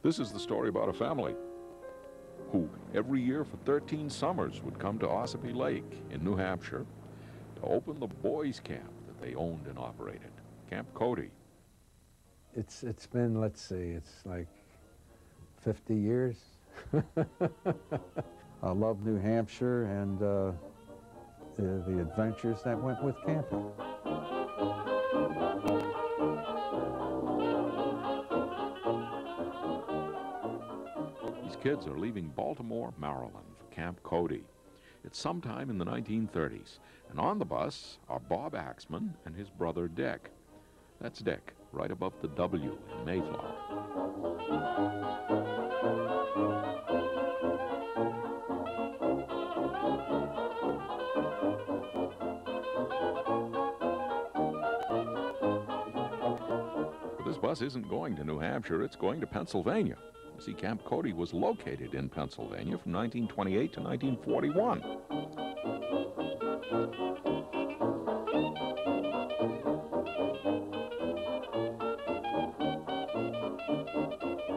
This is the story about a family who every year for 13 summers would come to Ossipee Lake in New Hampshire to open the boys' camp that they owned and operated, Camp Cody. It's been, let's see, it's like 50 years. I love New Hampshire and the adventures that went with camping. These kids are leaving Baltimore, Maryland for Camp Cody. It's sometime in the 1930s, and on the bus are Bob Axman and his brother Dick. That's Dick, right above the W in Mayflower. But this bus isn't going to New Hampshire, it's going to Pennsylvania. You see, Camp Cody was located in Pennsylvania from 1928 to 1941.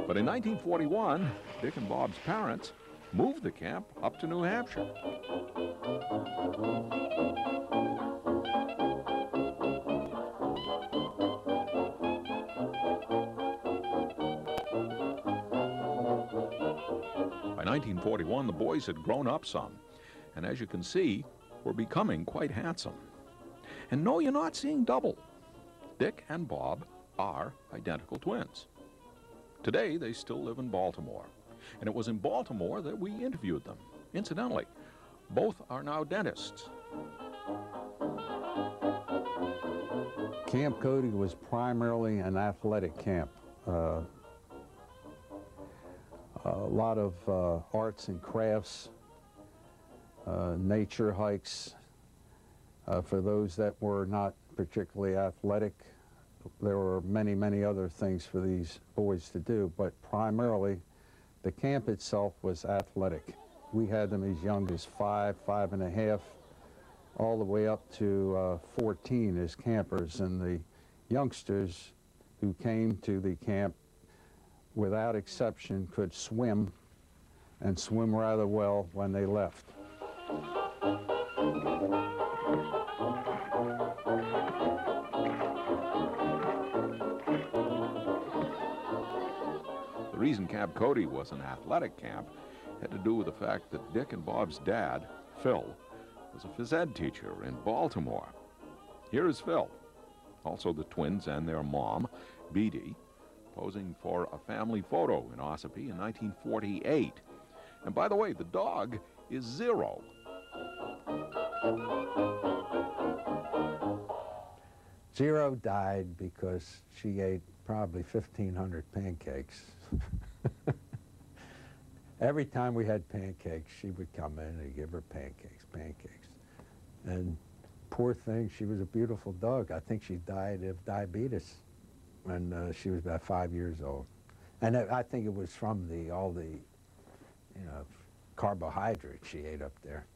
But in 1941, Dick and Bob's parents moved the camp up to New Hampshire. By 1941, the boys had grown up some, and as you can see, were becoming quite handsome. And no, you're not seeing double. Dick and Bob are identical twins. Today, they still live in Baltimore, and it was in Baltimore that we interviewed them. Incidentally, both are now dentists. Camp Cody was primarily an athletic camp. A lot of arts and crafts, nature hikes. For those that were not particularly athletic, there were many, many other things for these boys to do, but primarily the camp itself was athletic. We had them as young as 5, 5 and a half, all the way up to 14 as campers, and the youngsters who came to the camp without exception could swim, and swim rather well when they left. The reason Camp Cody was an athletic camp had to do with the fact that Dick and Bob's dad, Phil, was a phys ed teacher in Baltimore. Here is Phil, also the twins and their mom, Beatty, posing for a family photo in Ossipee in 1948. And by the way, the dog is Zero. Zero died because she ate probably 1,500 pancakes. Every time we had pancakes, she would come in and give her pancakes. And poor thing, she was a beautiful dog. I think she died of diabetes when she was about 5 years old. And I think it was from all the, you know, carbohydrates she ate up there.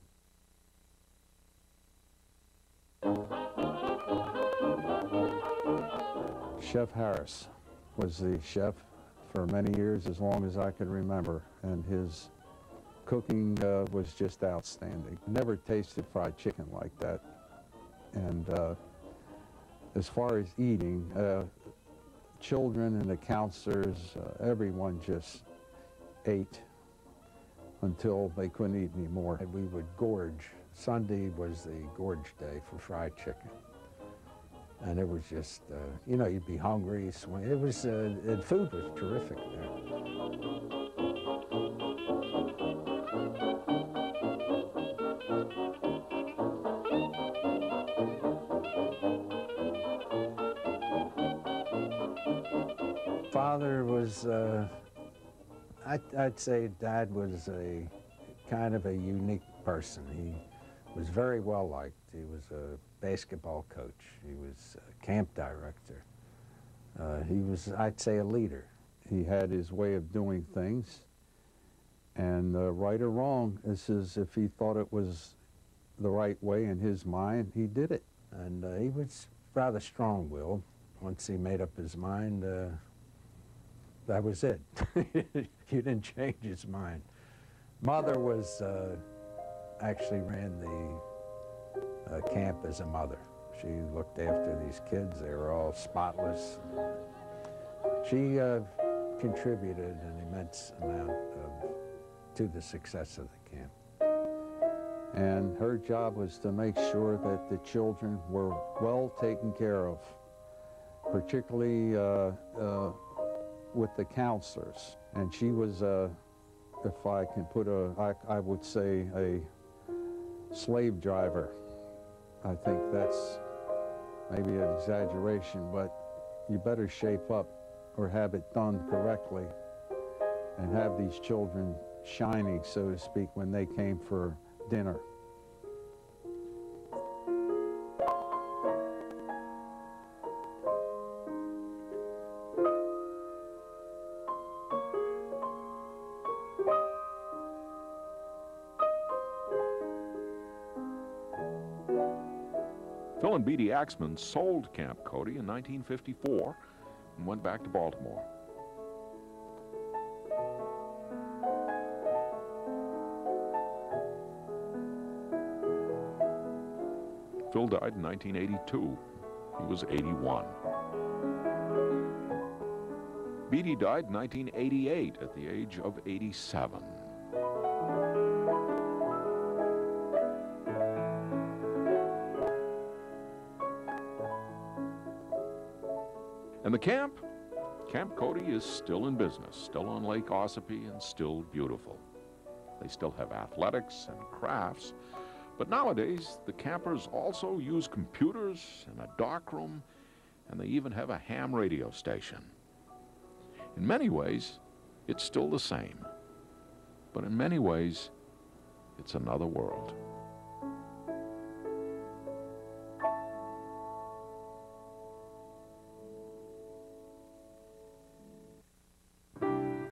Chef Harris was the chef for many years, as long as I can remember, and his cooking was just outstanding. Never tasted fried chicken like that. And as far as eating, children and the counselors, everyone just ate until they couldn't eat anymore. We would gorge. Sunday was the gorge day for fried chicken. And it was just, you know, you'd be hungry, swing. It was, the food was terrific there. Father was, I'd say Dad was a kind of a unique person. He was very well liked. He was a basketball coach. He was a camp director. He was, I'd say, a leader. He had his way of doing things, and right or wrong, this is if he thought it was the right way in his mind, he did it. And he was rather strong-willed. Once he made up his mind, that was it. You didn't change his mind. Mother was, actually ran the camp as a mother. She looked after these kids. They were all spotless. She contributed an immense amount to the success of the camp. And her job was to make sure that the children were well taken care of, particularly with the counselors. And she was, if I can put I would say a slave driver. I think that's maybe an exaggeration, but you better shape up or have it done correctly and have these children shining, so to speak, when they came for dinner. Phil and Beatty Axman sold Camp Cody in 1954 and went back to Baltimore. Phil died in 1982. He was 81. Beatty died in 1988 at the age of 87. And the Camp Cody is still in business, still on Lake Ossipee, and still beautiful. They still have athletics and crafts, but nowadays the campers also use computers and a darkroom, and they even have a ham radio station. In many ways, it's still the same, but in many ways, it's another world.